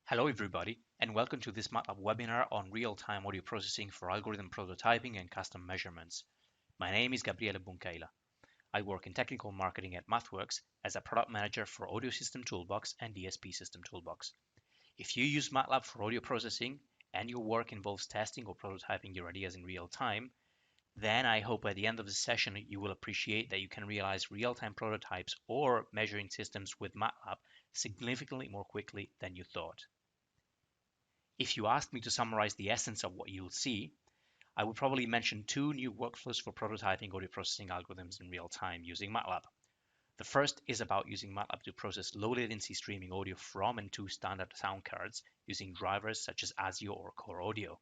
Hello everybody, and welcome to this MATLAB webinar on real-time audio processing for algorithm prototyping and custom measurements. My name is Gabriele Buncaila. I work in technical marketing at MathWorks as a product manager for Audio System Toolbox and DSP System Toolbox. If you use MATLAB for audio processing and your work involves testing or prototyping your ideas in real time, then I hope at the end of the session you will appreciate that you can realize real-time prototypes or measuring systems with MATLAB significantly more quickly than you thought. If you ask me to summarize the essence of what you'll see, I would probably mention two new workflows for prototyping audio processing algorithms in real time using MATLAB. The first is about using MATLAB to process low latency streaming audio from and to standard sound cards using drivers such as ASIO or CoreAudio.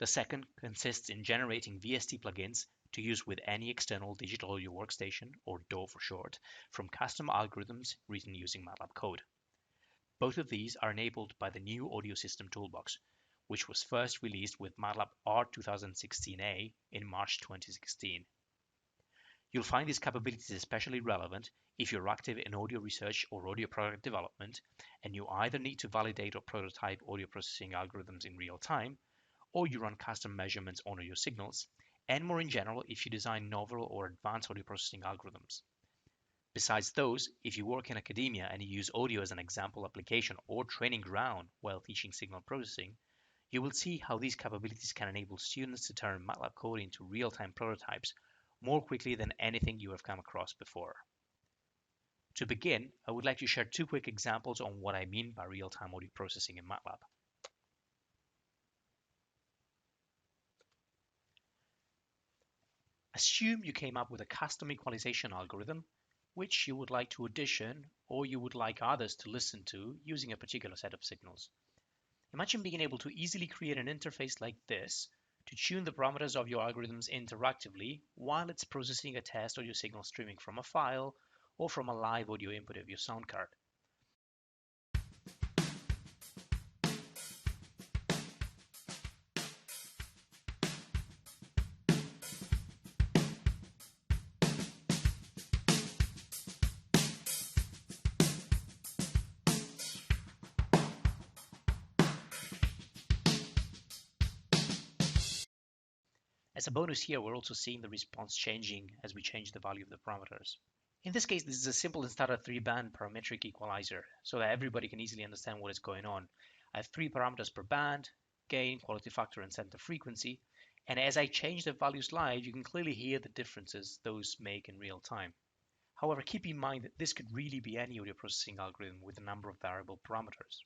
The second consists in generating VST plugins to use with any external digital audio workstation, or DAW for short, from custom algorithms written using MATLAB code. Both of these are enabled by the new Audio System Toolbox, which was first released with MATLAB R2016A in March 2016. You'll find these capabilities especially relevant if you're active in audio research or audio product development, and you either need to validate or prototype audio processing algorithms in real time, or you run custom measurements on audio signals, and more in general if you design novel or advanced audio processing algorithms. Besides those, if you work in academia and you use audio as an example application or training ground while teaching signal processing, you will see how these capabilities can enable students to turn MATLAB code into real-time prototypes more quickly than anything you have come across before. To begin, I would like to share two quick examples on what I mean by real-time audio processing in MATLAB. Assume you came up with a custom equalization algorithm which you would like to audition or you would like others to listen to using a particular set of signals. Imagine being able to easily create an interface like this to tune the parameters of your algorithms interactively while it's processing a test audio signal streaming from a file or from a live audio input of your sound card. As a bonus here, we're also seeing the response changing as we change the value of the parameters. In this case, this is a simple and standard 3-band parametric equalizer, so that everybody can easily understand what is going on. I have 3 parameters per band: gain, quality factor, and center frequency, and as I change the values live, you can clearly hear the differences those make in real time. However, keep in mind that this could really be any audio processing algorithm with a number of variable parameters.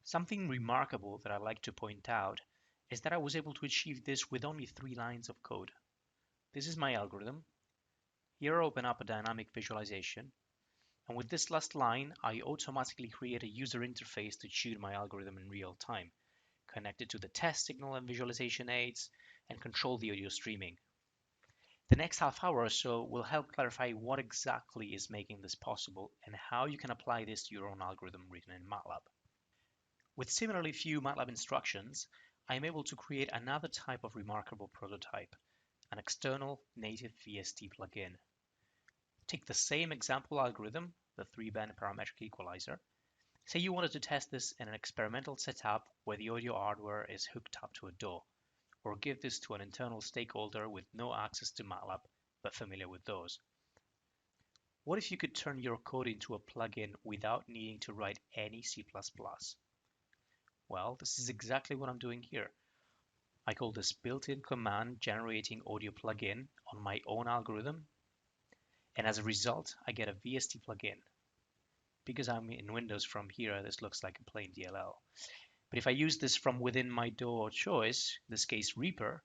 Something remarkable that I'd like to point out is that I was able to achieve this with only 3 lines of code. This is my algorithm. Here I open up a dynamic visualization, and with this last line, I automatically create a user interface to tune my algorithm in real time, connect it to the test signal and visualization aids, and control the audio streaming. The next half hour or so will help clarify what exactly is making this possible and how you can apply this to your own algorithm written in MATLAB. With similarly few MATLAB instructions, I am able to create another type of remarkable prototype, an external native VST plugin. Take the same example algorithm, the 3-band parametric equalizer. Say you wanted to test this in an experimental setup where the audio hardware is hooked up to a DAW, or give this to an internal stakeholder with no access to MATLAB but familiar with those. What if you could turn your code into a plugin without needing to write any C++? Well, this is exactly what I'm doing here. I call this built-in command generating audio plugin on my own algorithm, and as a result, I get a VST plugin. Because I'm in Windows from here, this looks like a plain DLL. But if I use this from within my DAW of choice, in this case Reaper,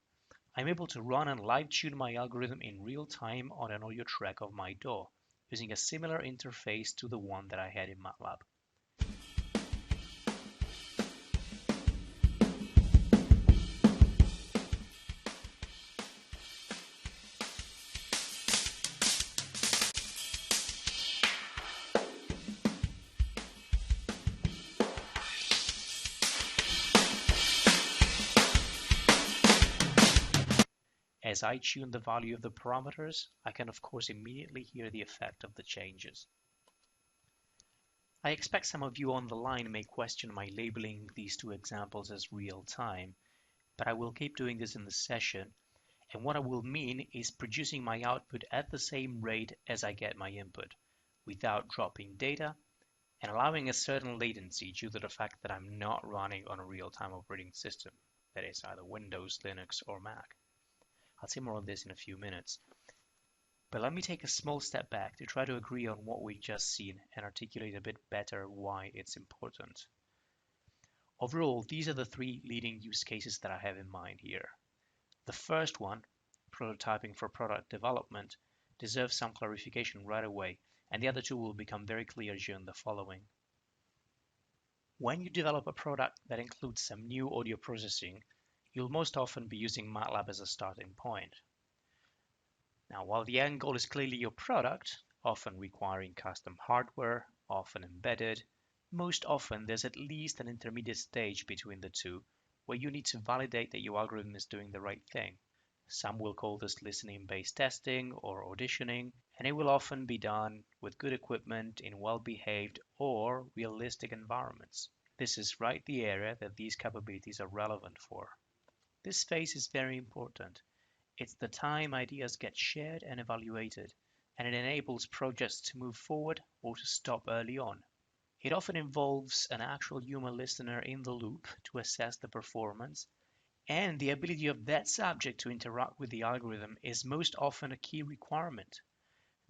I'm able to run and live tune my algorithm in real time on an audio track of my DAW, using a similar interface to the one that I had in MATLAB. As I tune the value of the parameters, I can of course immediately hear the effect of the changes. I expect some of you on the line may question my labeling these two examples as real time, but I will keep doing this in the session, and what I will mean is producing my output at the same rate as I get my input, without dropping data, and allowing a certain latency due to the fact that I'm not running on a real-time operating system, that is either Windows, Linux, or Mac. I'll say more on this in a few minutes. But let me take a small step back to try to agree on what we've just seen and articulate a bit better why it's important. Overall, these are the three leading use cases that I have in mind here. The first one, prototyping for product development, deserves some clarification right away, and the other two will become very clear during the following. When you develop a product that includes some new audio processing, you'll most often be using MATLAB as a starting point. Now, while the end goal is clearly your product, often requiring custom hardware, often embedded, most often there's at least an intermediate stage between the two where you need to validate that your algorithm is doing the right thing. Some will call this listening-based testing or auditioning, and it will often be done with good equipment in well-behaved or realistic environments. This is right the area that these capabilities are relevant for. This phase is very important. It's the time ideas get shared and evaluated, and it enables projects to move forward or to stop early on. It often involves an actual human listener in the loop to assess the performance, and the ability of that subject to interact with the algorithm is most often a key requirement.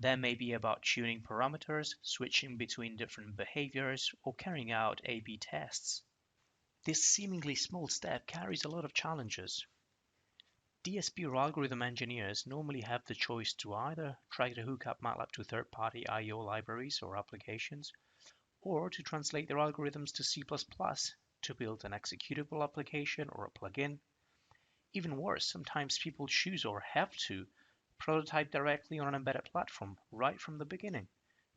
That may be about tuning parameters, switching between different behaviors, or carrying out A/B tests. This seemingly small step carries a lot of challenges. DSP or algorithm engineers normally have the choice to either try to hook up MATLAB to third-party I/O libraries or applications, or to translate their algorithms to C++ to build an executable application or a plugin. Even worse, sometimes people choose or have to prototype directly on an embedded platform right from the beginning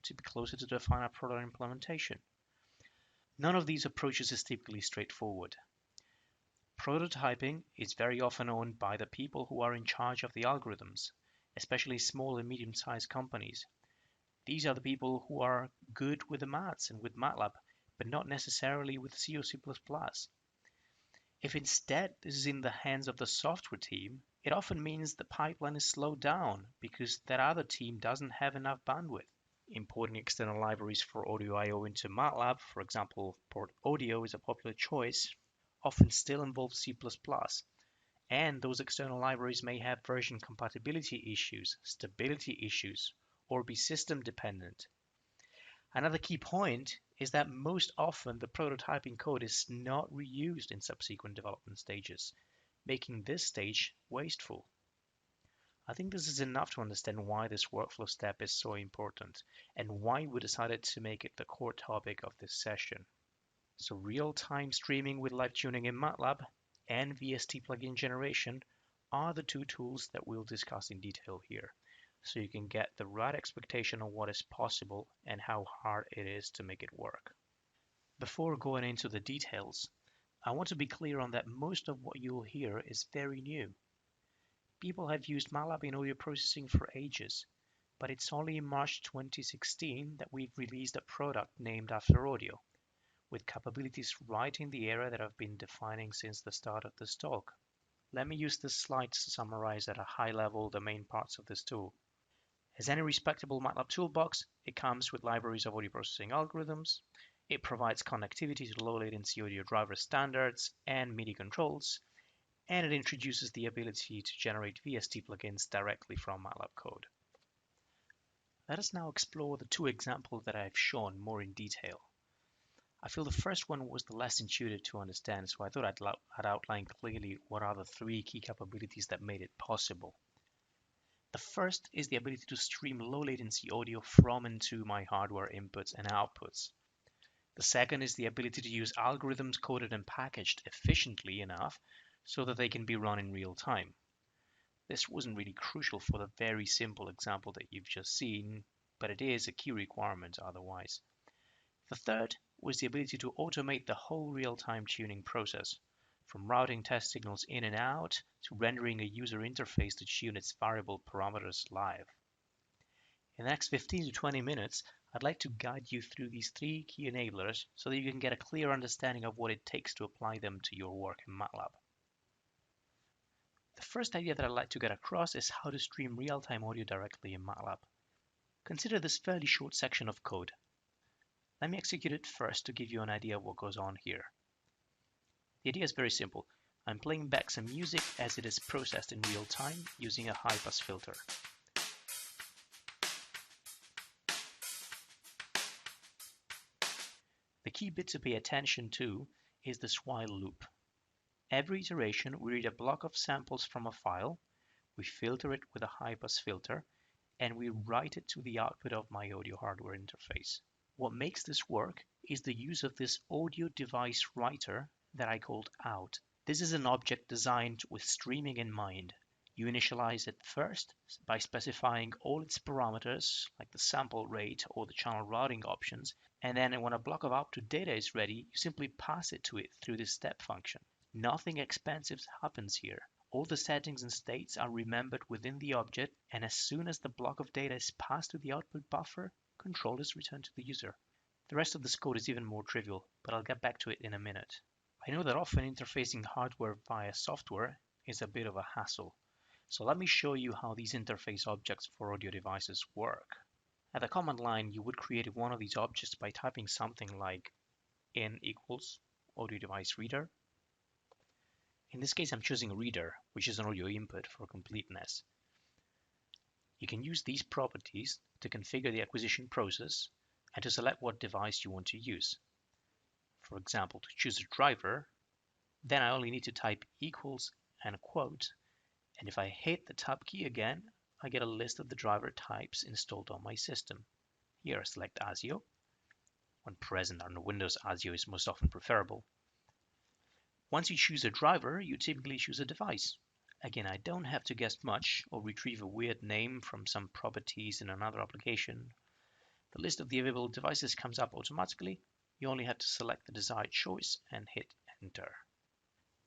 to be closer to the final product implementation. None of these approaches is typically straightforward. Prototyping is very often owned by the people who are in charge of the algorithms, especially small and medium-sized companies. These are the people who are good with the maths and with MATLAB, but not necessarily with C or C++. If instead this is in the hands of the software team, it often means the pipeline is slowed down because that other team doesn't have enough bandwidth. Importing external libraries for audio I/O into MATLAB, for example, CoreAudio is a popular choice, often still involves C++, and those external libraries may have version compatibility issues, stability issues, or be system dependent. Another key point is that most often the prototyping code is not reused in subsequent development stages, making this stage wasteful. I think this is enough to understand why this workflow step is so important and why we decided to make it the core topic of this session. So real-time streaming with live tuning in MATLAB and VST plugin generation are the two tools that we'll discuss in detail here, so you can get the right expectation of what is possible and how hard it is to make it work. Before going into the details, I want to be clear on that most of what you'll hear is very new. People have used MATLAB in audio processing for ages, but it's only in March 2016 that we've released a product named after audio, with capabilities right in the area that I've been defining since the start of this talk. Let me use this slide to summarize at a high level the main parts of this tool. As any respectable MATLAB toolbox, it comes with libraries of audio processing algorithms. It provides connectivity to low-latency audio driver standards and MIDI controls, and it introduces the ability to generate VST plugins directly from MATLAB code. Let us now explore the two examples that I have shown more in detail. I feel the first one was the less intuitive to understand, so I thought I'd outline clearly what are the three key capabilities that made it possible. The first is the ability to stream low-latency audio from and to my hardware inputs and outputs. The second is the ability to use algorithms coded and packaged efficiently enough so that they can be run in real time. This wasn't really crucial for the very simple example that you've just seen, but it is a key requirement otherwise. The third was the ability to automate the whole real-time tuning process, from routing test signals in and out to rendering a user interface to tune its variable parameters live. In the next 15 to 20 minutes, I'd like to guide you through these three key enablers so that you can get a clear understanding of what it takes to apply them to your work in MATLAB. The first idea that I'd like to get across is how to stream real-time audio directly in MATLAB. Consider this fairly short section of code. Let me execute it first to give you an idea of what goes on here. The idea is very simple. I'm playing back some music as it is processed in real time using a high-pass filter. The key bit to pay attention to is this while loop. Every iteration, we read a block of samples from a file, we filter it with a high-pass filter, and we write it to the output of my audio hardware interface. What makes this work is the use of this audio device writer that I called out. This is an object designed with streaming in mind. You initialize it first by specifying all its parameters, like the sample rate or the channel routing options, and then when a block of output data is ready, you simply pass it to it through this step function. Nothing expensive happens here. All the settings and states are remembered within the object, and as soon as the block of data is passed to the output buffer, control is returned to the user. The rest of this code is even more trivial, but I'll get back to it in a minute. I know that often interfacing hardware via software is a bit of a hassle, so let me show you how these interface objects for audio devices work. At the command line, you would create one of these objects by typing something like in equals audio device reader. In this case, I'm choosing reader, which is an audio input for completeness. You can use these properties to configure the acquisition process and to select what device you want to use. For example, to choose a driver, then I only need to type equals and a quote, and if I hit the tab key again, I get a list of the driver types installed on my system. Here I select ASIO. When present on Windows, ASIO is most often preferable. Once you choose a driver, you typically choose a device. Again, I don't have to guess much or retrieve a weird name from some properties in another application. The list of the available devices comes up automatically. You only have to select the desired choice and hit enter.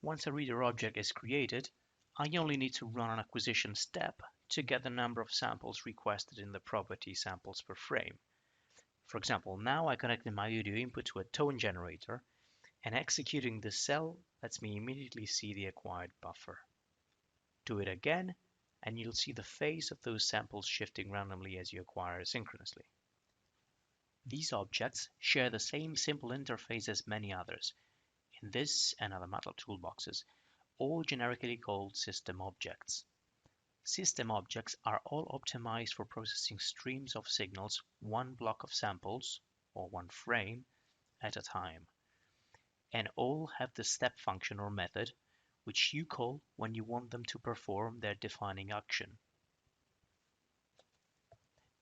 Once a reader object is created, I only need to run an acquisition step to get the number of samples requested in the property samples per frame. For example, now I connected my audio input to a tone generator, and executing this cell lets me immediately see the acquired buffer. Do it again, and you'll see the phase of those samples shifting randomly as you acquire asynchronously. These objects share the same simple interface as many others, in this and other MATLAB toolboxes, all generically called system objects. System objects are all optimized for processing streams of signals, one block of samples, or one frame, at a time. And all have the step function or method, which you call when you want them to perform their defining action.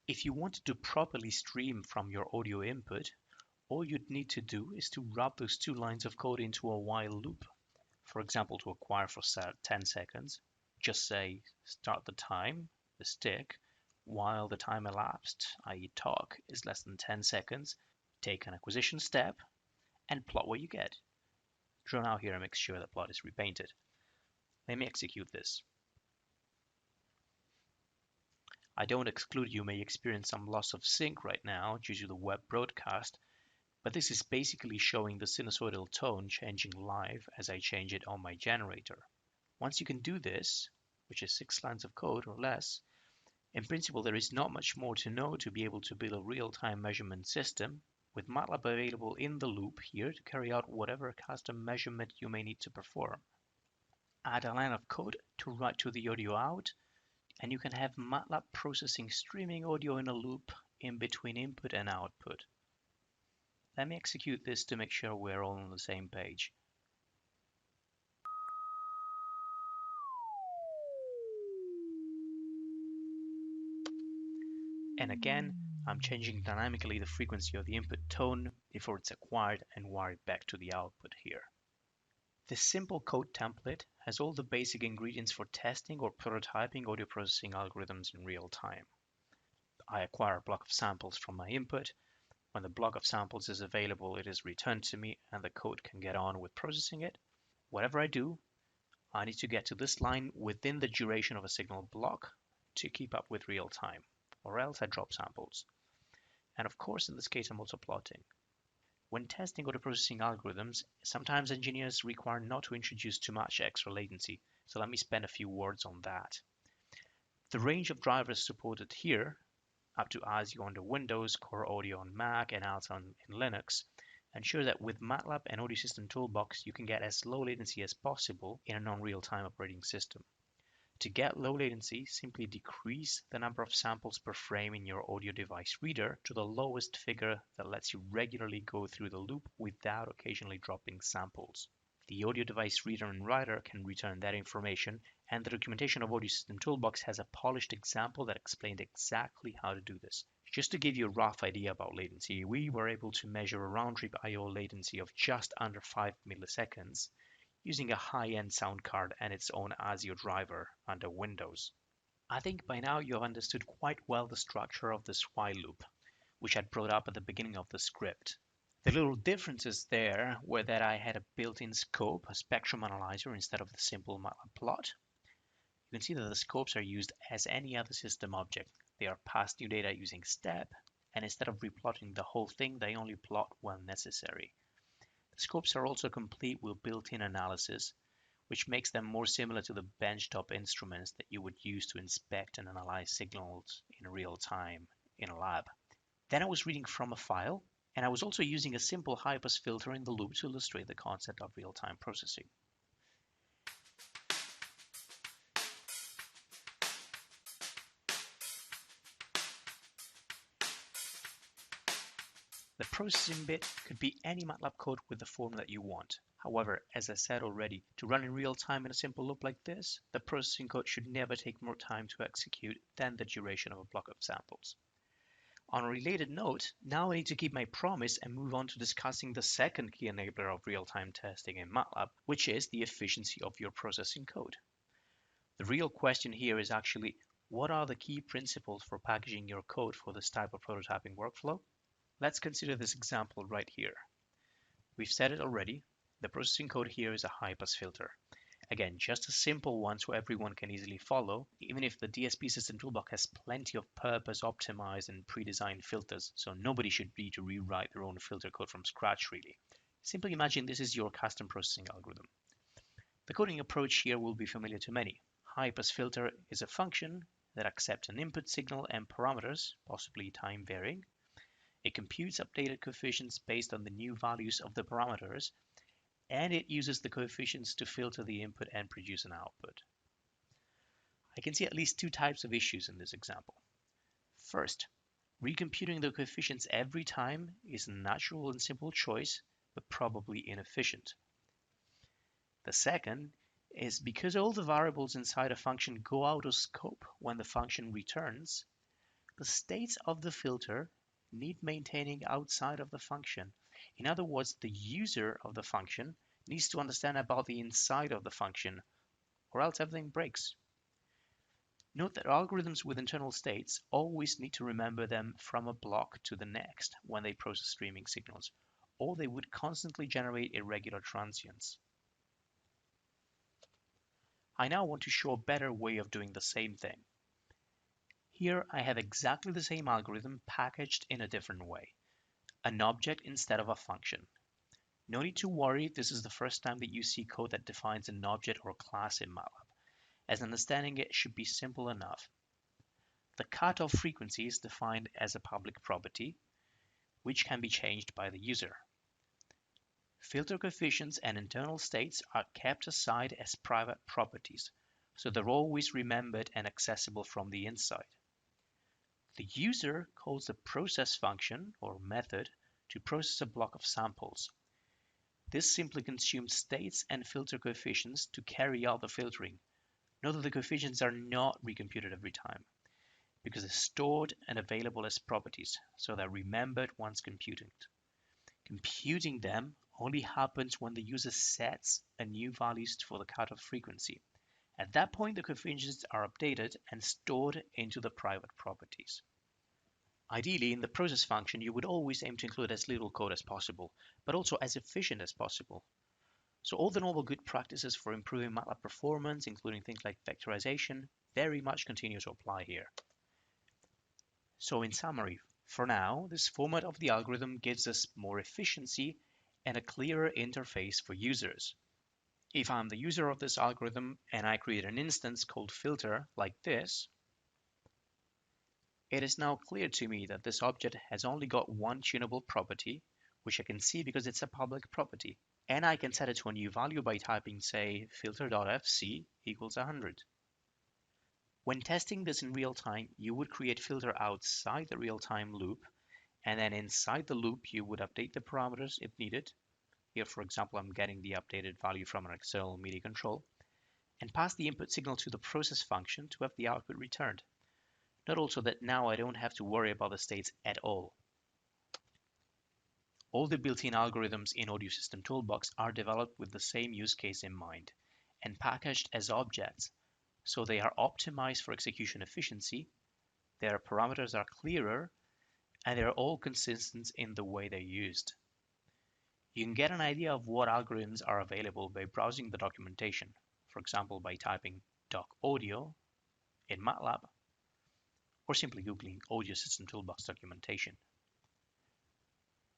If you wanted to properly stream from your audio input, all you'd need to do is to wrap those two lines of code into a while loop. For example, to acquire for 10 seconds, just say start the time, the stick, while the time elapsed, i.e. talk, is less than 10 seconds, take an acquisition step, and plot what you get. Draw out here and make sure the plot is repainted. Let me execute this. I don't exclude you may experience some loss of sync right now due to the web broadcast, but this is basically showing the sinusoidal tone changing live as I change it on my generator. Once you can do this, which is 6 lines of code or less, in principle there is not much more to know to be able to build a real-time measurement system with MATLAB available in the loop here to carry out whatever custom measurement you may need to perform. Add a line of code to write to the audio out, and you can have MATLAB processing streaming audio in a loop in between input and output. Let me execute this to make sure we're all on the same page. And again, I'm changing dynamically the frequency of the input tone before it's acquired and wired back to the output here. This simple code template has all the basic ingredients for testing or prototyping audio processing algorithms in real time. I acquire a block of samples from my input. When the block of samples is available, it is returned to me and the code can get on with processing it. Whatever I do, I need to get to this line within the duration of a signal block to keep up with real time. or else I drop samples. And of course, in this case, I'm also plotting. When testing audio processing algorithms, sometimes engineers require not to introduce too much extra latency, so let me spend a few words on that. The range of drivers supported here, up to ASIO on the Windows, CoreAudio on Mac, and ALSA in Linux, ensure that with MATLAB and Audio System Toolbox, you can get as low latency as possible in a non-real-time operating system. To get low latency, simply decrease the number of samples per frame in your audio device reader to the lowest figure that lets you regularly go through the loop without occasionally dropping samples. The audio device reader and writer can return that information, and the documentation of Audio System Toolbox has a polished example that explained exactly how to do this. Just to give you a rough idea about latency, we were able to measure a round-trip I/O latency of just under 5 milliseconds, using a high-end sound card and its own ASIO driver under Windows. I think by now you have understood quite well the structure of this while loop, which I brought up at the beginning of the script. The little differences there were that I had a built-in scope, a spectrum analyzer, instead of the simple MATLAB plot. You can see that the scopes are used as any other system object. They are passed new data using step, and instead of replotting the whole thing, they only plot when necessary. The scopes are also complete with built-in analysis, which makes them more similar to the benchtop instruments that you would use to inspect and analyze signals in real time in a lab. Then I was reading from a file, and I was also using a simple high-pass filter in the loop to illustrate the concept of real-time processing. The processing bit could be any MATLAB code with the form that you want. However, as I said already, to run in real time in a simple loop like this, the processing code should never take more time to execute than the duration of a block of samples. On a related note, now I need to keep my promise and move on to discussing the second key enabler of real-time testing in MATLAB, which is the efficiency of your processing code. The real question here is actually, what are the key principles for packaging your code for this type of prototyping workflow? Let's consider this example right here. We've said it already, the processing code here is a high-pass filter. Again, just a simple one so everyone can easily follow, even if the DSP System Toolbox has plenty of purpose optimized and pre-designed filters, so nobody should need to rewrite their own filter code from scratch really. Simply imagine this is your custom processing algorithm. The coding approach here will be familiar to many. High-pass filter is a function that accepts an input signal and parameters, possibly time varying. It computes updated coefficients based on the new values of the parameters, and it uses the coefficients to filter the input and produce an output. I can see at least two types of issues in this example. First, recomputing the coefficients every time is a natural and simple choice, but probably inefficient. The second is because all the variables inside a function go out of scope when the function returns, the states of the filter need maintaining outside of the function. In other words, the user of the function needs to understand about the inside of the function, or else everything breaks. Note that algorithms with internal states always need to remember them from a block to the next when they process streaming signals, or they would constantly generate irregular transients. I now want to show a better way of doing the same thing. Here I have exactly the same algorithm packaged in a different way, an object instead of a function. No need to worry if this is the first time that you see code that defines an object or class in MATLAB, as understanding it should be simple enough. The cutoff frequency is defined as a public property, which can be changed by the user. Filter coefficients and internal states are kept aside as private properties, so they're always remembered and accessible from the inside. The user calls the process function or method to process a block of samples. This simply consumes states and filter coefficients to carry out the filtering. Note that the coefficients are not recomputed every time, because they're stored and available as properties, so they're remembered once computed. Computing them only happens when the user sets a new values for the cutoff frequency. At that point, the coefficients are updated and stored into the private properties. Ideally, in the process function, you would always aim to include as little code as possible, but also as efficient as possible. So all the normal good practices for improving MATLAB performance, including things like vectorization, very much continue to apply here. So in summary, for now, this format of the algorithm gives us more efficiency and a clearer interface for users. If I'm the user of this algorithm and I create an instance called filter like this, it is now clear to me that this object has only got one tunable property, which I can see because it's a public property. And I can set it to a new value by typing, say, filter.fc equals 100. When testing this in real time, you would create filter outside the real-time loop, and then inside the loop, you would update the parameters if needed. Here, for example, I'm getting the updated value from an external MIDI control, and pass the input signal to the process function to have the output returned. Note also that now I don't have to worry about the states at all. All the built-in algorithms in Audio System Toolbox are developed with the same use case in mind and packaged as objects, so they are optimized for execution efficiency, their parameters are clearer, and they're all consistent in the way they're used. You can get an idea of what algorithms are available by browsing the documentation, for example by typing .audio in MATLAB, or simply googling Audio System Toolbox documentation.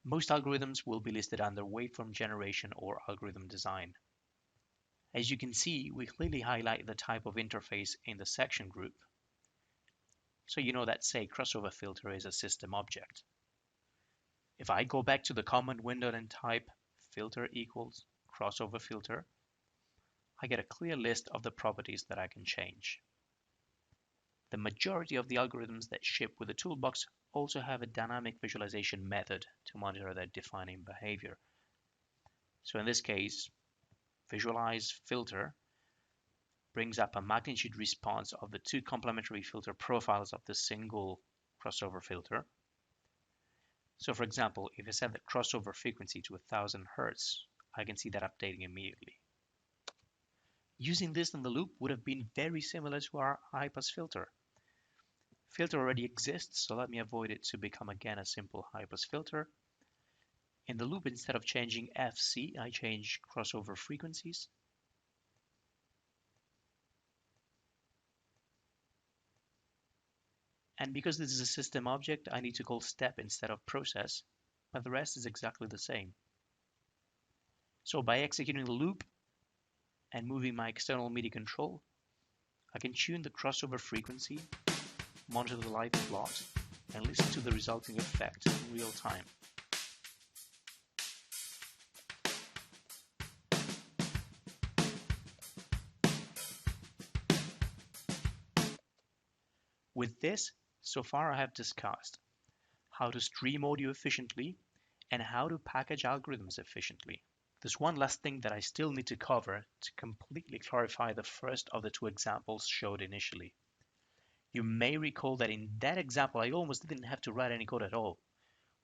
Most algorithms will be listed under waveform generation or algorithm design. As you can see, we clearly highlight the type of interface in the section group, so you know that, say, crossover filter is a system object. If I go back to the command window and type filter equals crossover filter, I get a clear list of the properties that I can change. The majority of the algorithms that ship with the toolbox also have a dynamic visualization method to monitor their defining behavior. So in this case, visualize filter brings up a magnitude response of the two complementary filter profiles of the single crossover filter. So for example, if I set the crossover frequency to 1000 Hz, I can see that updating immediately. Using this in the loop would have been very similar to our high-pass filter. Filter already exists, so let me avoid it to become again a simple high-pass filter. In the loop, instead of changing FC, I change crossover frequencies. And because this is a system object, I need to call step instead of process, but the rest is exactly the same. So by executing the loop and moving my external MIDI control, I can tune the crossover frequency, monitor the live plot, and listen to the resulting effect in real time. With this, so far I have discussed how to stream audio efficiently and how to package algorithms efficiently. There's one last thing that I still need to cover to completely clarify the first of the two examples showed initially. You may recall that in that example I almost didn't have to write any code at all,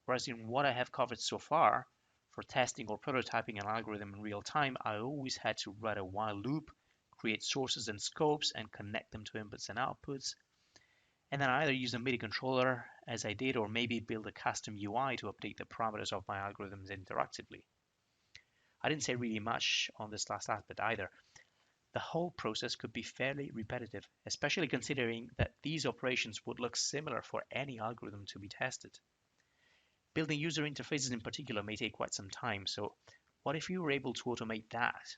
whereas in what I have covered so far, for testing or prototyping an algorithm in real time, I always had to write a while loop, create sources and scopes, and connect them to inputs and outputs, and then either use a MIDI controller, as I did, or maybe build a custom UI to update the parameters of my algorithms interactively. I didn't say really much on this last aspect either. The whole process could be fairly repetitive, especially considering that these operations would look similar for any algorithm to be tested. Building user interfaces in particular may take quite some time, so what if you were able to automate that?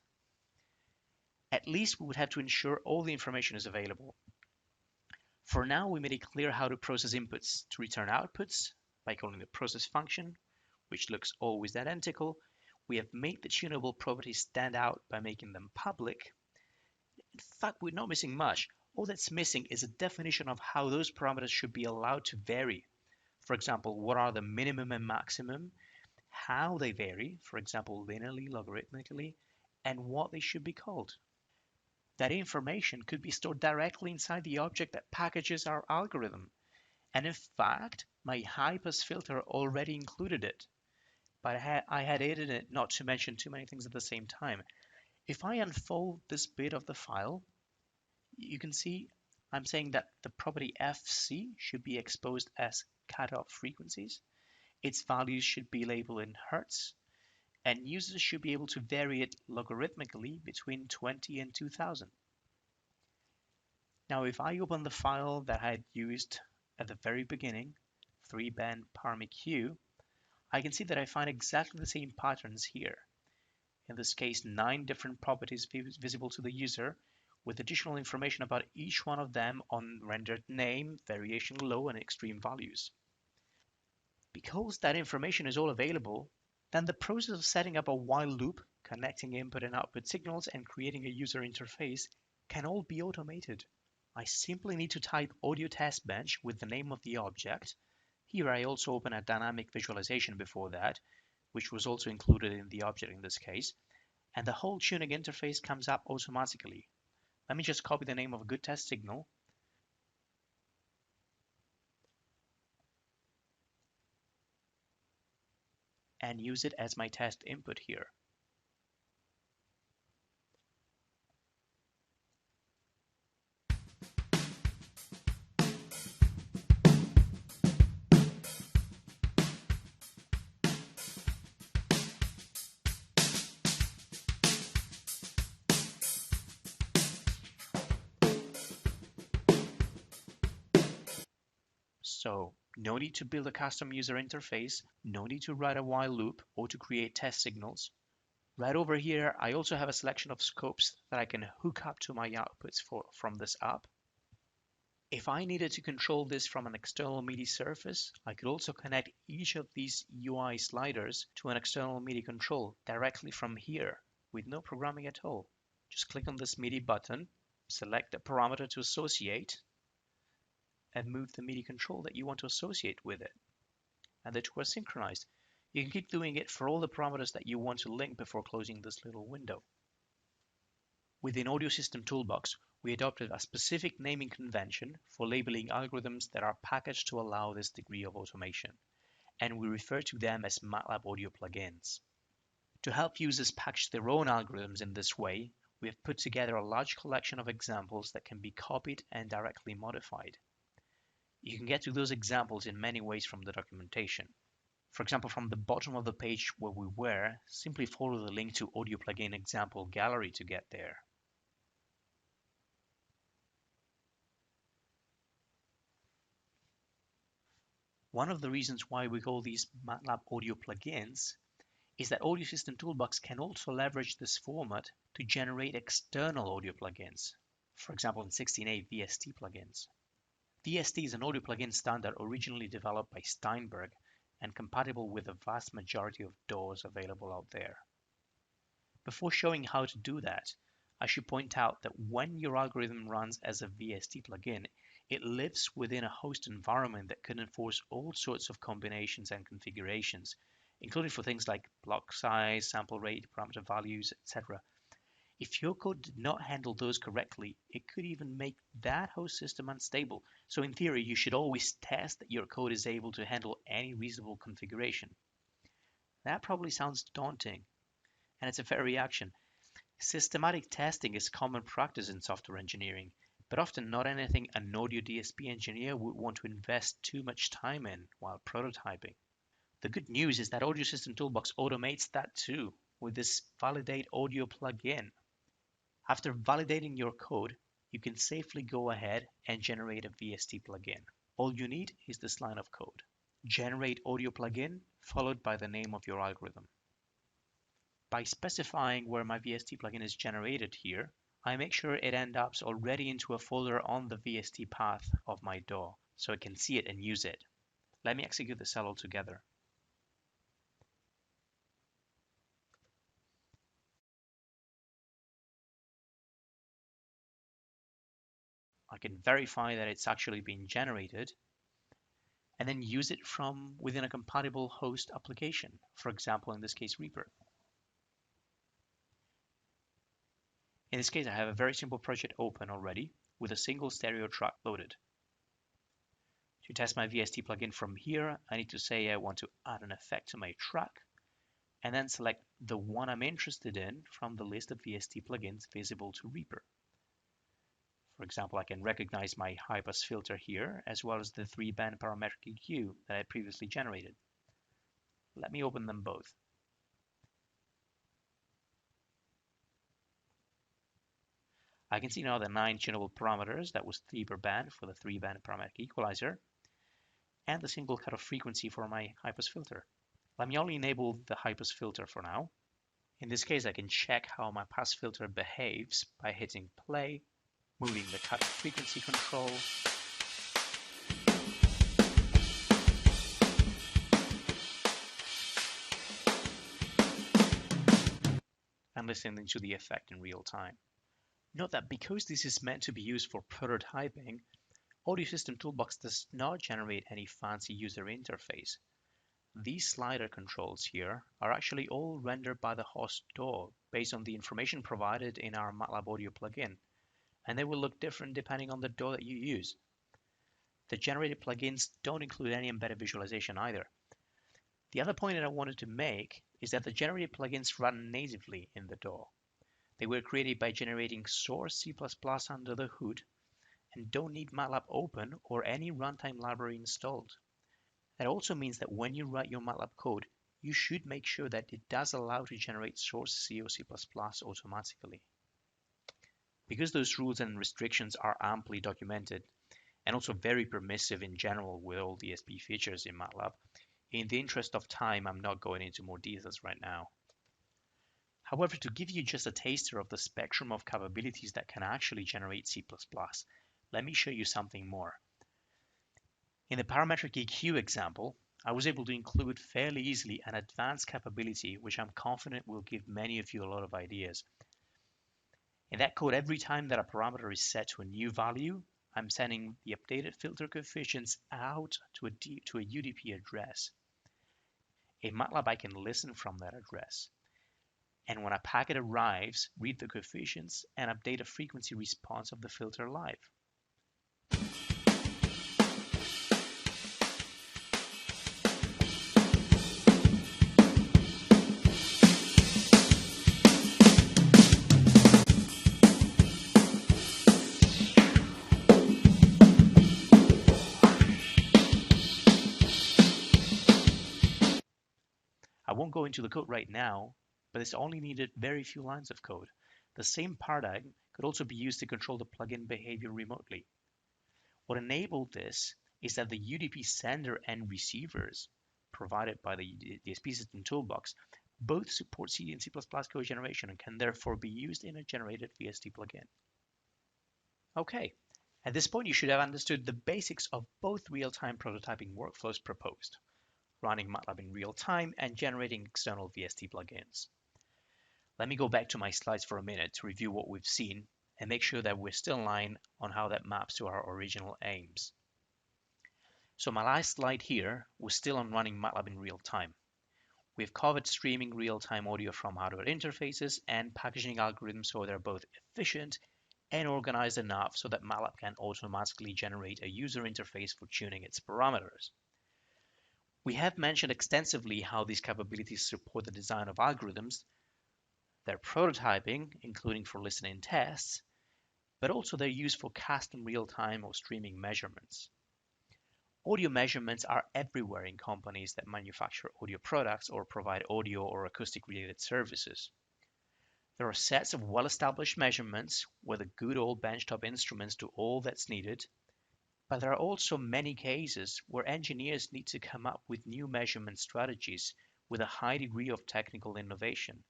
At least we would have to ensure all the information is available. For now, we made it clear how to process inputs to return outputs by calling the process function, which looks always identical. We have made the tunable properties stand out by making them public. In fact, we're not missing much. All that's missing is a definition of how those parameters should be allowed to vary. For example, what are the minimum and maximum, how they vary, for example, linearly, logarithmically, and what they should be called. That information could be stored directly inside the object that packages our algorithm. And in fact, my high-pass filter already included it. But I had edited it not to mention too many things at the same time. If I unfold this bit of the file, you can see I'm saying that the property FC should be exposed as cutoff frequencies. Its values should be labeled in Hertz, and users should be able to vary it logarithmically between 20 and 2000. Now, if I open the file that I had used at the very beginning, 3-band parametric EQ, I can see that I find exactly the same patterns here. In this case, 9 different properties visible to the user, with additional information about each one of them on rendered name, variation low, and extreme values. Because that information is all available, then the process of setting up a while loop, connecting input and output signals, and creating a user interface can all be automated. I simply need to type audio test bench with the name of the object. Here I also open a dynamic visualization before that, which was also included in the object in this case, and the whole tuning interface comes up automatically. Let me just copy the name of a good test signal and use it as my test input here. So no need to build a custom user interface, no need to write a while loop or to create test signals. Right over here, I also have a selection of scopes that I can hook up to my outputs from this app. If I needed to control this from an external MIDI surface, I could also connect each of these UI sliders to an external MIDI control directly from here with no programming at all. Just click on this MIDI button, select the parameter to associate, and move the MIDI control that you want to associate with it. And the two are synchronized. You can keep doing it for all the parameters that you want to link before closing this little window. Within Audio System Toolbox, we adopted a specific naming convention for labeling algorithms that are packaged to allow this degree of automation, and we refer to them as MATLAB Audio plugins. To help users package their own algorithms in this way, we have put together a large collection of examples that can be copied and directly modified. You can get to those examples in many ways from the documentation. For example, from the bottom of the page where we were, simply follow the link to Audio Plugin Example Gallery to get there. One of the reasons why we call these MATLAB Audio plugins is that Audio System Toolbox can also leverage this format to generate external audio plugins, for example in 16.8 VST plugins. VST is an audio plugin standard originally developed by Steinberg and compatible with the vast majority of DAWs available out there. Before showing how to do that, I should point out that when your algorithm runs as a VST plugin, it lives within a host environment that can enforce all sorts of combinations and configurations, including for things like block size, sample rate, parameter values, etc. If your code did not handle those correctly, it could even make that host system unstable. So in theory, you should always test that your code is able to handle any reasonable configuration. That probably sounds daunting, and it's a fair reaction. Systematic testing is common practice in software engineering, but often not anything an audio DSP engineer would want to invest too much time in while prototyping. The good news is that Audio System Toolbox automates that too with this Validate Audio plugin. After validating your code, you can safely go ahead and generate a VST plugin. All you need is this line of code. Generate audio plugin followed by the name of your algorithm. By specifying where my VST plugin is generated here, I make sure it ends up already into a folder on the VST path of my DAW, so I can see it and use it. Let me execute the cell altogether. I can verify that it's actually been generated, and then use it from within a compatible host application, for example, in this case, Reaper. In this case, I have a very simple project open already with a single stereo track loaded. To test my VST plugin from here, I need to say I want to add an effect to my track, and then select the one I'm interested in from the list of VST plugins visible to Reaper. For example, I can recognize my high-pass filter here, as well as the 3-band parametric EQ that I previously generated. Let me open them both. I can see now the 9 tunable parameters, that was 3 per band for the 3-band parametric equalizer, and the single cutoff frequency for my high-pass filter. Let me only enable the high-pass filter for now. In this case, I can check how my pass filter behaves by hitting play, moving the cutoff frequency control, and listening to the effect in real time. Note that because this is meant to be used for prototyping, Audio System Toolbox does not generate any fancy user interface. These slider controls here are actually all rendered by the host DAW based on the information provided in our MATLAB Audio plugin, and they will look different depending on the DAW that you use. The generated plugins don't include any embedded visualization either. The other point that I wanted to make is that the generated plugins run natively in the DAW. They were created by generating source C++ under the hood and don't need MATLAB Open or any runtime library installed. That also means that when you write your MATLAB code, you should make sure that it does allow to generate source C or C++ automatically. Because those rules and restrictions are amply documented and also very permissive in general with all DSP features in MATLAB, in the interest of time, I'm not going into more details right now. However, to give you just a taster of the spectrum of capabilities that can actually generate C++, let me show you something more. In the parametric EQ example, I was able to include fairly easily an advanced capability which I'm confident will give many of you a lot of ideas. In that code, every time that a parameter is set to a new value, I'm sending the updated filter coefficients out to a UDP address. In MATLAB, I can listen from that address. And when a packet arrives, read the coefficients and update a frequency response of the filter live. I won't go into the code right now, but it's only needed very few lines of code. The same paradigm could also be used to control the plugin behavior remotely. What enabled this is that the UDP sender and receivers provided by the DSP System Toolbox both support C and C++ code generation and can therefore be used in a generated VST plugin. Okay, at this point you should have understood the basics of both real-time prototyping workflows proposed, running MATLAB in real time and generating external VST plugins. Let me go back to my slides for a minute to review what we've seen and make sure that we're still in line on how that maps to our original aims. So my last slide here was still on running MATLAB in real time. We've covered streaming real-time audio from hardware interfaces and packaging algorithms so they're both efficient and organized enough so that MATLAB can automatically generate a user interface for tuning its parameters. We have mentioned extensively how these capabilities support the design of algorithms, their prototyping, including for listening tests, but also their use for custom real-time or streaming measurements. Audio measurements are everywhere in companies that manufacture audio products or provide audio or acoustic-related services. There are sets of well-established measurements where the good old benchtop instruments do all that's needed, but there are also many cases where engineers need to come up with new measurement strategies with a high degree of technical innovation.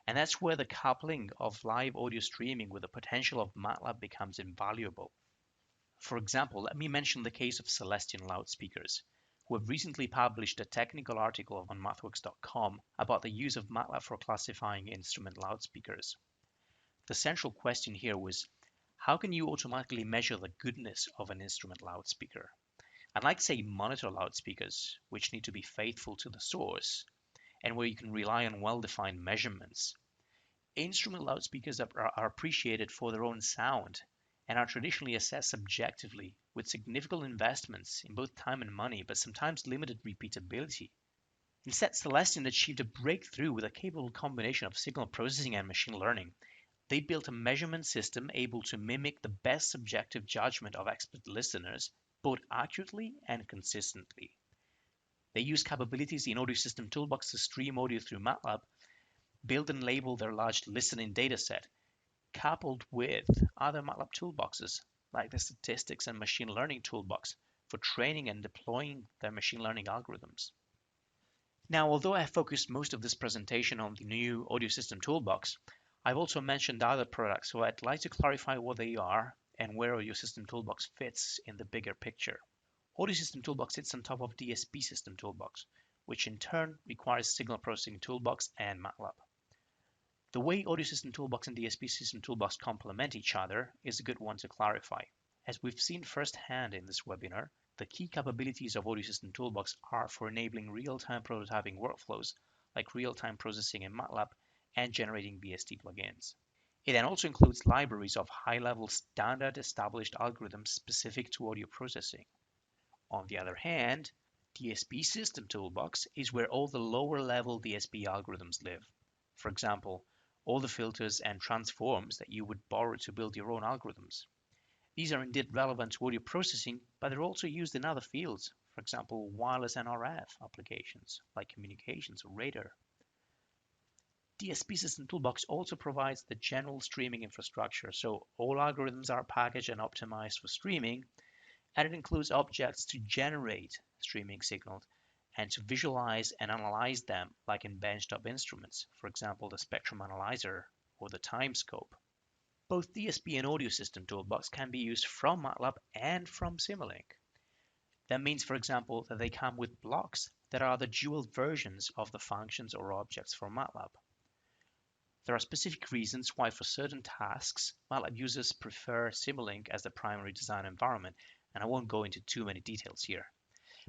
And that's where the coupling of live audio streaming with the potential of MATLAB becomes invaluable. For example, let me mention the case of Celestion loudspeakers, who have recently published a technical article on mathworks.com about the use of MATLAB for classifying instrument loudspeakers. The central question here was, how can you automatically measure the goodness of an instrument loudspeaker? Unlike, say, monitor loudspeakers, which need to be faithful to the source, and where you can rely on well-defined measurements, instrument loudspeakers are appreciated for their own sound and are traditionally assessed subjectively with significant investments in both time and money, but sometimes limited repeatability. Instead, Celestion achieved a breakthrough with a capable combination of signal processing and machine learning. They built a measurement system able to mimic the best subjective judgment of expert listeners, both accurately and consistently. They use capabilities in Audio System Toolbox to stream audio through MATLAB, build and label their large listening dataset, coupled with other MATLAB toolboxes like the statistics and machine learning toolbox for training and deploying their machine learning algorithms. Now, although I have focused most of this presentation on the new audio system Toolbox, I've also mentioned other products, so I'd like to clarify what they are and where Audio System Toolbox fits in the bigger picture. Audio System Toolbox sits on top of DSP System Toolbox, which in turn requires Signal Processing Toolbox and MATLAB. The way Audio System Toolbox and DSP System Toolbox complement each other is a good one to clarify. As we've seen firsthand in this webinar, the key capabilities of Audio System Toolbox are for enabling real-time prototyping workflows like real-time processing in MATLAB and generating BST plugins. It then also includes libraries of high-level standard established algorithms specific to audio processing. On the other hand, DSP System Toolbox is where all the lower-level DSP algorithms live. For example, all the filters and transforms that you would borrow to build your own algorithms. These are indeed relevant to audio processing, but they're also used in other fields, for example, wireless and RF applications like communications or radar. DSP System Toolbox also provides the general streaming infrastructure, so all algorithms are packaged and optimized for streaming, and it includes objects to generate streaming signals and to visualize and analyze them like in benchtop instruments, for example, the spectrum analyzer or the time scope. Both DSP and Audio System Toolbox can be used from MATLAB and from Simulink. That means, for example, that they come with blocks that are the dual versions of the functions or objects from MATLAB. There are specific reasons why for certain tasks, MATLAB users prefer Simulink as the primary design environment, and I won't go into too many details here.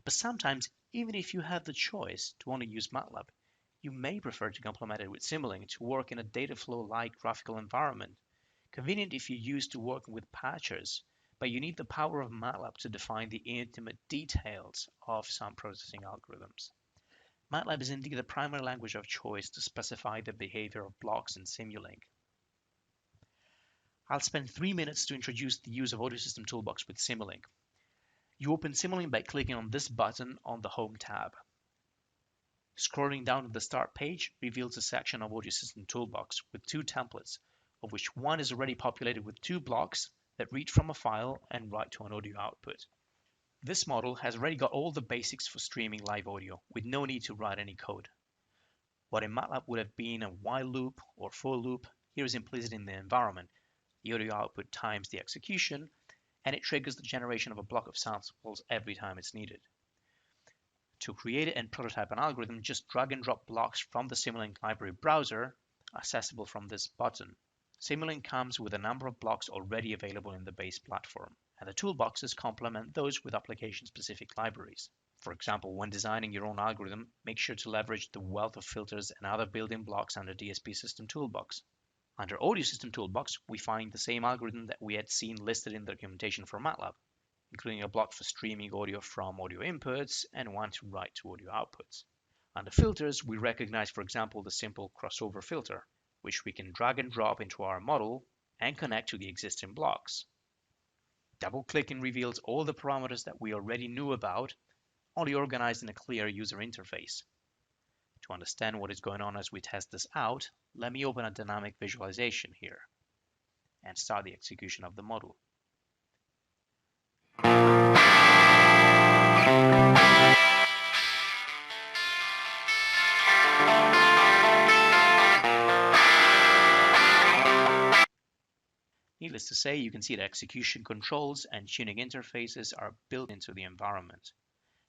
But sometimes, even if you have the choice to only use MATLAB, you may prefer to complement it with Simulink to work in a dataflow-like graphical environment. Convenient if you're used to working with patchers, but you need the power of MATLAB to define the intimate details of some processing algorithms. MATLAB is indeed the primary language of choice to specify the behavior of blocks in Simulink. I'll spend 3 minutes to introduce the use of Audio System Toolbox with Simulink. You open Simulink by clicking on this button on the Home tab. Scrolling down to the Start page reveals a section of Audio System Toolbox with 2 templates, of which one is already populated with 2 blocks that read from a file and write to an audio output. This model has already got all the basics for streaming live audio, with no need to write any code. What in MATLAB would have been a while loop or for loop, here is implicit in the environment. The audio output times the execution, and it triggers the generation of a block of samples every time it's needed. To create and prototype an algorithm, just drag and drop blocks from the Simulink library browser, accessible from this button. Simulink comes with a number of blocks already available in the base platform, and the toolboxes complement those with application-specific libraries. For example, when designing your own algorithm, make sure to leverage the wealth of filters and other built-in blocks under DSP System Toolbox. Under Audio System Toolbox, we find the same algorithm that we had seen listed in the documentation for MATLAB, including a block for streaming audio from audio inputs and one to write to audio outputs. Under filters, we recognize, for example, the simple crossover filter, which we can drag and drop into our model and connect to the existing blocks. Double-clicking reveals all the parameters that we already knew about, only organized in a clear user interface. To understand what is going on as we test this out, let me open a dynamic visualization here and start the execution of the model. Needless to say, you can see that execution controls and tuning interfaces are built into the environment.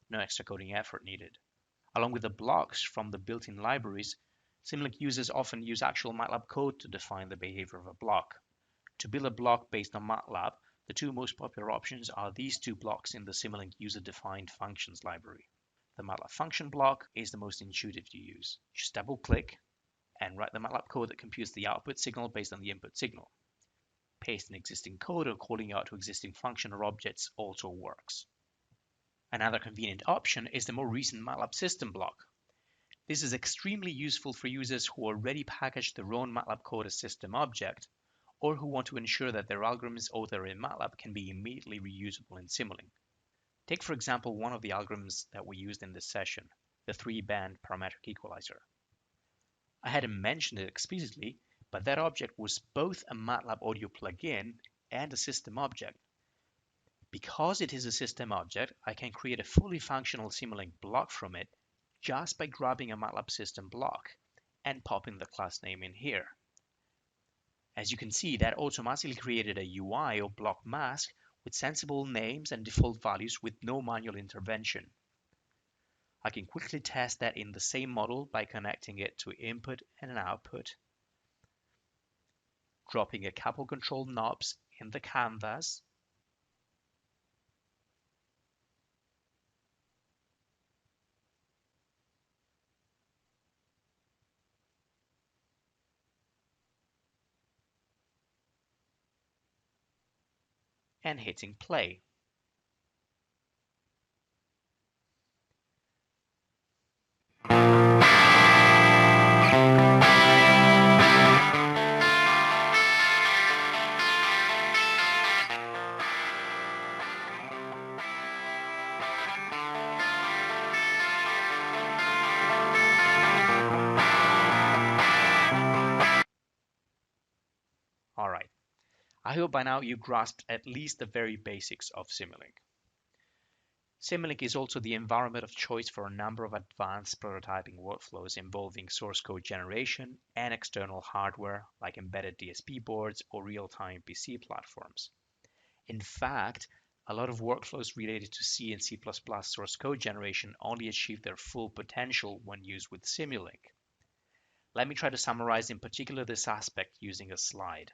No extra coding effort needed. Along with the blocks from the built-in libraries, Simulink users often use actual MATLAB code to define the behavior of a block. To build a block based on MATLAB, the 2 most popular options are these 2 blocks in the Simulink user-defined functions library. The MATLAB function block is the most intuitive to use. Just double-click and write the MATLAB code that computes the output signal based on the input signal. Paste an existing code or calling out to existing function or objects also works. Another convenient option is the more recent MATLAB system block. This is extremely useful for users who already package their own MATLAB code as system object, or who want to ensure that their algorithms authored in MATLAB can be immediately reusable in Simulink. Take, for example, one of the algorithms that we used in this session, the 3-band parametric equalizer. I hadn't mentioned it explicitly, but that object was both a MATLAB audio plugin and a system object. Because it is a system object, I can create a fully functional Simulink block from it just by grabbing a MATLAB system block and popping the class name in here. As you can see, that automatically created a UI or block mask with sensible names and default values with no manual intervention. I can quickly test that in the same model by connecting it to input and an output, dropping a couple control knobs in the canvas, and hitting play. Alright, I hope by now you grasped at least the very basics of Simulink. Simulink is also the environment of choice for a number of advanced prototyping workflows involving source code generation and external hardware like embedded DSP boards or real-time PC platforms. In fact, a lot of workflows related to C and C++ source code generation only achieve their full potential when used with Simulink. Let me try to summarize in particular this aspect using a slide.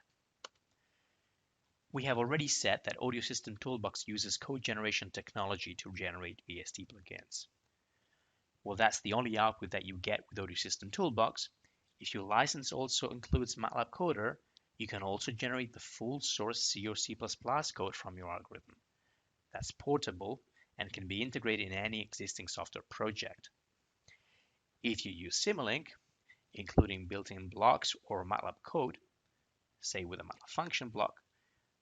We have already said that Audio System Toolbox uses code generation technology to generate VST plugins. Well, that's the only output that you get with Audio System Toolbox. If your license also includes MATLAB Coder, you can also generate the full source C or C++ code from your algorithm. That's portable and can be integrated in any existing software project. If you use Simulink, including built-in blocks or MATLAB code, say with a MATLAB function block,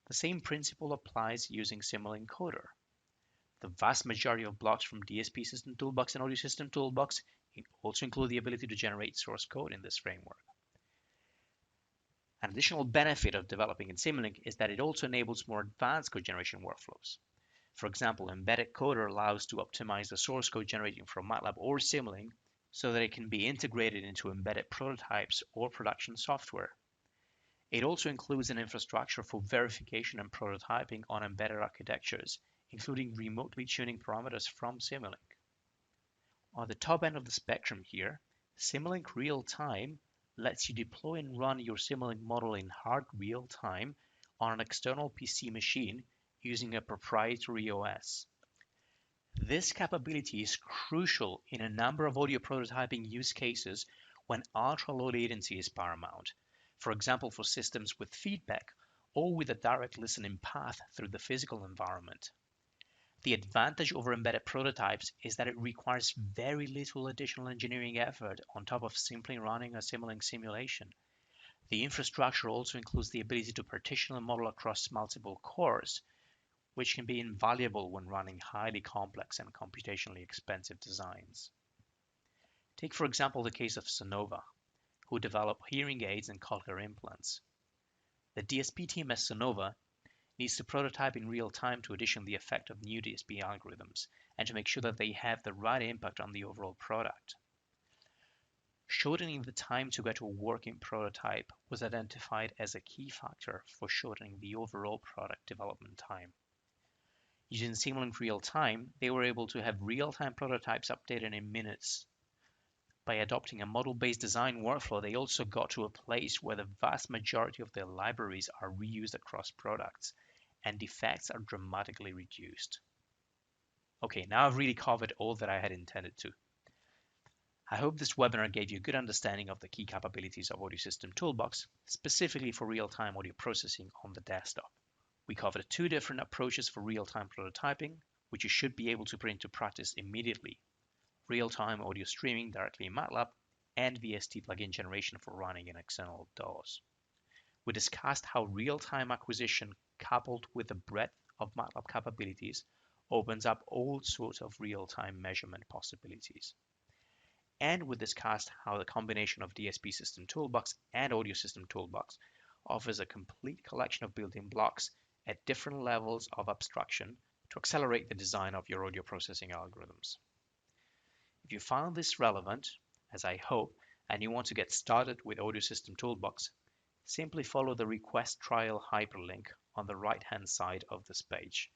the same principle applies using Simulink Coder. The vast majority of blocks from DSP System Toolbox and Audio System Toolbox also include the ability to generate source code in this framework. An additional benefit of developing in Simulink is that it also enables more advanced code generation workflows. For example, Embedded Coder allows to optimize the source code generating from MATLAB or Simulink so that it can be integrated into embedded prototypes or production software. It also includes an infrastructure for verification and prototyping on embedded architectures, including remotely tuning parameters from Simulink. On the top end of the spectrum here, Simulink RealTime lets you deploy and run your Simulink model in hard real time on an external PC machine using a proprietary OS. This capability is crucial in a number of audio prototyping use cases when ultra-low latency is paramount. For example, for systems with feedback or with a direct listening path through the physical environment. The advantage over embedded prototypes is that it requires very little additional engineering effort on top of simply running a Simulink simulation. The infrastructure also includes the ability to partition a model across multiple cores, which can be invaluable when running highly complex and computationally expensive designs. Take, for example, the case of Sonova, who develop hearing aids and cochlear implants. The DSP team at Sonova needs to prototype in real time to audition the effect of new DSP algorithms and to make sure that they have the right impact on the overall product. Shortening the time to get to a working prototype was identified as a key factor for shortening the overall product development time. Using Simulink real-time, they were able to have real-time prototypes updated in minutes. By adopting a model-based design workflow, they also got to a place where the vast majority of their libraries are reused across products, and defects are dramatically reduced. Okay, now I've really covered all that I had intended to. I hope this webinar gave you a good understanding of the key capabilities of Audio System Toolbox, specifically for real-time audio processing on the desktop. We covered two different approaches for real-time prototyping, which you should be able to put into practice immediately. Real-time audio streaming directly in MATLAB, and VST plugin generation for running in external DAWs. We discussed how real-time acquisition coupled with the breadth of MATLAB capabilities opens up all sorts of real-time measurement possibilities. And we discussed how the combination of DSP System Toolbox and Audio System Toolbox offers a complete collection of built-in blocks at different levels of abstraction to accelerate the design of your audio processing algorithms. If you found this relevant, as I hope, and you want to get started with Audio System Toolbox, simply follow the request trial hyperlink on the right-hand side of this page,